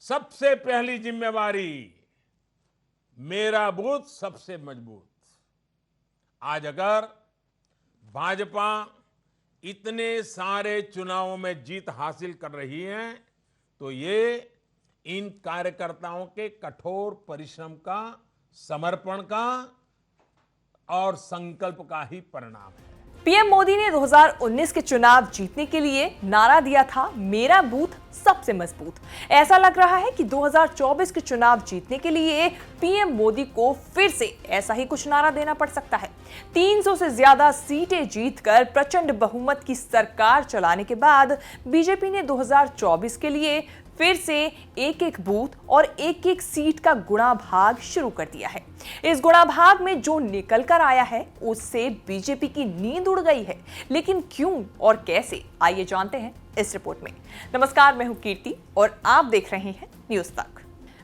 सबसे पहली जिम्मेवारी मेरा बूथ सबसे मजबूत। आज अगर भाजपा इतने सारे चुनावों में जीत हासिल कर रही है तो ये इन कार्यकर्ताओं के कठोर परिश्रम का, समर्पण का और संकल्प का ही परिणाम है। पीएम मोदी ने 2019 के चुनाव जीतने के लिए नारा दिया था, मेरा बूथ सबसे मजबूत। ऐसा लग रहा है कि 2024 के चुनाव जीतने के लिए पीएम मोदी को फिर से ऐसा ही कुछ नारा देना पड़ सकता है। 300 से ज्यादा सीटें जीतकर प्रचंड बहुमत की सरकार चलाने के बाद बीजेपी ने 2024 के लिए फिर से एक एक बूथ और एक एक सीट का गुणा भाग शुरू कर दिया है। इस गुणा भाग में जो निकल कर आया है उससे बीजेपी की नींद उड़ गई है, लेकिन क्यों और कैसे, आइए जानते हैं इस रिपोर्ट में। नमस्कार, मैं हूं कीर्ति और आप देख रहे हैं न्यूज तक।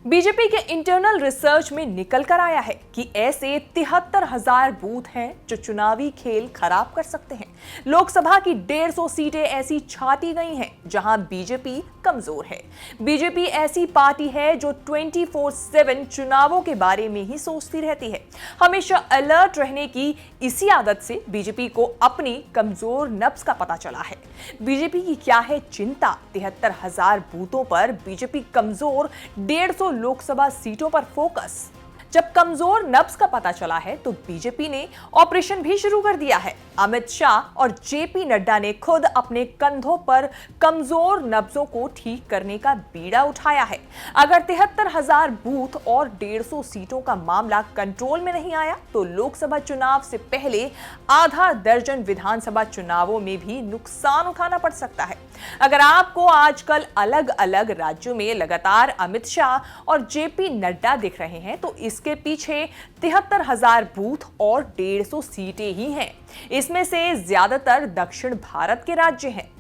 बीजेपी के इंटरनल रिसर्च में निकल कर आया है कि ऐसे 73,000 बूथ हैं जो चुनावी खेल खराब कर सकते हैं। लोकसभा की 150 सीटें ऐसी छाती गई हैं जहां बीजेपी कमजोर है। बीजेपी ऐसी पार्टी है जो 24/7 चुनावों के बारे में ही सोचती रहती है। हमेशा अलर्ट रहने की इसी आदत से बीजेपी को अपनी कमजोर नब्ज का पता चला है। बीजेपी की क्या है चिंता? 73,000 बूथों पर बीजेपी कमजोर, 150 लोकसभा सीटों पर फोकस। जब कमजोर नब्ज का पता चला है तो बीजेपी ने ऑपरेशन भी शुरू कर दिया है। अमित शाह और जेपी नड्डा ने खुद अपने कंधों पर कमजोर नब्जों को ठीक करने का बीड़ा उठाया है। अगर 73,000 बूथ और 150 सीटों का मामला कंट्रोल में नहीं आया तो लोकसभा चुनाव से पहले आधा दर्जन विधानसभा चुनावों में भी नुकसान उठाना पड़ सकता है। अगर आपको आजकल अलग अलग राज्यों में लगातार अमित शाह और जेपी नड्डा दिख रहे हैं तो इसके पीछे 73,000 बूथ और 150 सीटें ही हैं। इसमें से ज्यादातर दक्षिण भारत के राज्य हैं।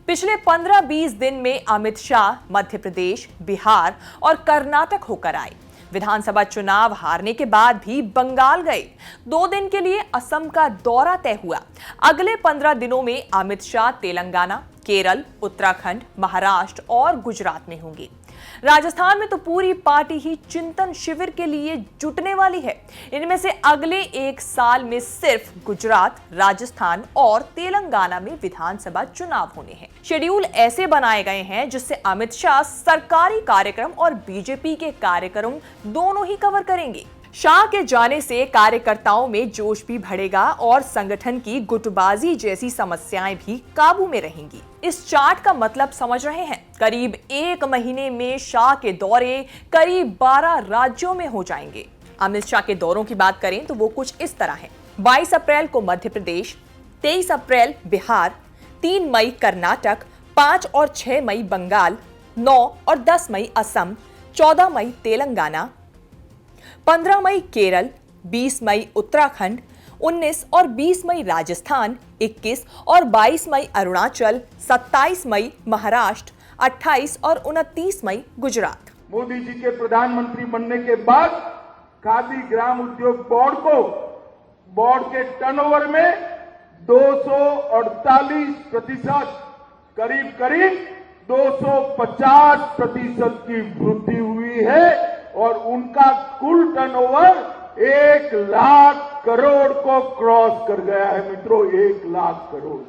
पिछले 15-20 दिन में अमित शाह मध्य प्रदेश, बिहार और कर्नाटक होकर आए। विधानसभा चुनाव हारने के बाद भी बंगाल गए। 2 दिन के लिए असम का दौरा तय हुआ। अगले 15 दिनों में अमित शाह तेलंगाना, केरल, उत्तराखंड, महाराष्ट्र और गुजरात में होंगे। राजस्थान में तो पूरी पार्टी ही चिंतन शिविर के लिए जुटने वाली है। इनमें से अगले 1 साल में सिर्फ गुजरात, राजस्थान और तेलंगाना में विधानसभा चुनाव होने हैं। शेड्यूल ऐसे बनाए गए हैं जिससे अमित शाह सरकारी कार्यक्रम और बीजेपी के कार्यक्रम दोनों ही कवर करेंगे। शाह के जाने से कार्यकर्ताओं में जोश भी बढ़ेगा और संगठन की गुटबाजी जैसी समस्याएं भी काबू में रहेंगी। इस चार्ट का मतलब समझ रहे हैं? करीब 1 महीने में शाह के दौरे करीब 12 राज्यों में हो जाएंगे। अमित शाह के दौरों की बात करें तो वो कुछ इस तरह हैं। 22 अप्रैल को मध्य प्रदेश, 23 अप्रैल बिहार, 3 मई कर्नाटक, 5 और 6 मई बंगाल, 9 और 10 मई असम, 14 मई तेलंगाना, 15 मई केरल, 20 मई उत्तराखंड, 19 और 20 मई राजस्थान, 21 और 22 मई अरुणाचल, 27 मई महाराष्ट्र, 28 और 29 मई गुजरात। मोदी जी के प्रधानमंत्री बनने के बाद खादी ग्राम उद्योग बोर्ड के टर्नओवर में 248% करीब 250% की वृद्धि हुई है और उनका कुल टर्नओवर 1 लाख करोड़ को क्रॉस कर गया है। मित्रों, 1 लाख करोड़।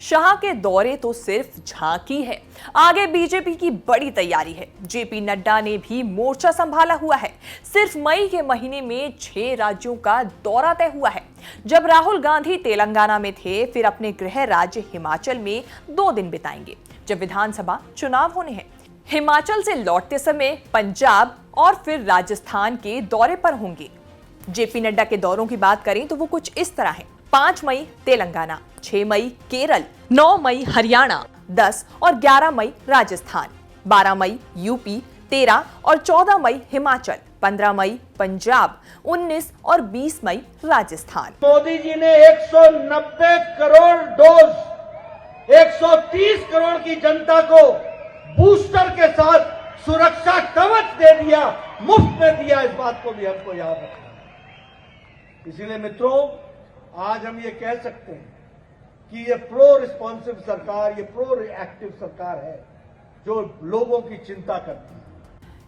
शाह के दौरे तो सिर्फ झांकी है, आगे बीजेपी की बड़ी तैयारी है। जेपी नड्डा ने भी मोर्चा संभाला हुआ है। सिर्फ मई के महीने में 6 राज्यों का दौरा तय हुआ है। जब राहुल गांधी तेलंगाना में थे, फिर अपने गृह राज्य हिमाचल में 2 दिन बिताएंगे जब विधानसभा चुनाव होने हैं। हिमाचल से लौटते समय पंजाब और फिर राजस्थान के दौरे पर होंगे। जेपी नड्डा के दौरों की बात करें तो वो कुछ इस तरह है। 5 मई तेलंगाना, 6 मई केरल, 9 मई हरियाणा, 10 और 11 मई राजस्थान, 12 मई यूपी, 13 और 14 मई हिमाचल, 15 मई पंजाब, 19 और 20 मई राजस्थान। मोदी जी ने 190 करोड़ डोज 130 करोड़ की जनता को बूस्टर के साथ सुरक्षा कवच दे दिया, मुफ्त में दिया। इस बात को भी हमको याद रखना। इसीलिए मित्रों, आज हम ये कह सकते हैं कि ये प्रो रिस्पॉन्सिव सरकार, ये प्रो रिएक्टिव सरकार है जो लोगों की चिंता करती है।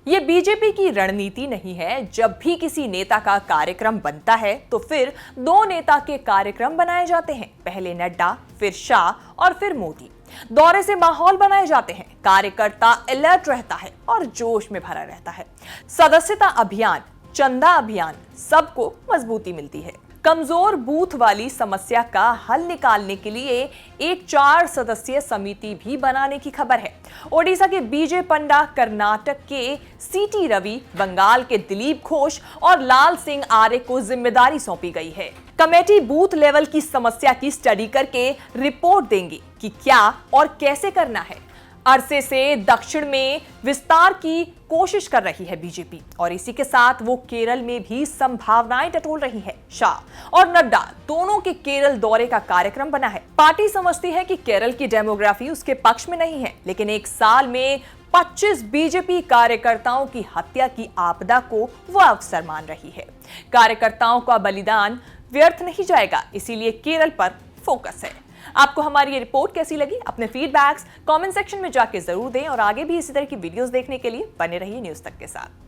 ये बीजेपी की रणनीति नहीं है। जब भी किसी नेता का कार्यक्रम बनता है तो फिर दो नेता के कार्यक्रम बनाए जाते हैं, पहले नड्डा, फिर शाह और फिर मोदी। दौरे से माहौल बनाए जाते हैं, कार्यकर्ता अलर्ट रहता है और जोश में भरा रहता है। सदस्यता अभियान, चंदा अभियान, सबको मजबूती मिलती है। कमजोर बूथ वाली समस्या का हल निकालने के लिए एक 4 सदस्यीय समिति भी बनाने की खबर है। ओडिशा के बीजे पंडा, कर्नाटक के सीटी रवि, बंगाल के दिलीप घोष और लाल सिंह आर्य को जिम्मेदारी सौंपी गई है। कमेटी बूथ लेवल की समस्या की स्टडी करके रिपोर्ट देंगी कि क्या और कैसे करना है। अरसे से दक्षिण में विस्तार की कोशिश कर रही है बीजेपी और इसी के साथ वो केरल में भी संभावनाएं टटोल रही है। शाह और नड्डा दोनों के केरल दौरे का कार्यक्रम बना है। पार्टी समझती है कि केरल की डेमोग्राफी उसके पक्ष में नहीं है, लेकिन एक साल में 25 बीजेपी कार्यकर्ताओं की हत्या की आपदा को वो अवसर मान रही है। कार्यकर्ताओं का बलिदान व्यर्थ नहीं जाएगा, इसीलिए केरल पर फोकस है। आपको हमारी ये रिपोर्ट कैसी लगी? अपने फीडबैक्स कमेंट सेक्शन में जाके जरूर दें और आगे भी इसी तरह की वीडियोस देखने के लिए बने रहिए न्यूज़ तक के साथ।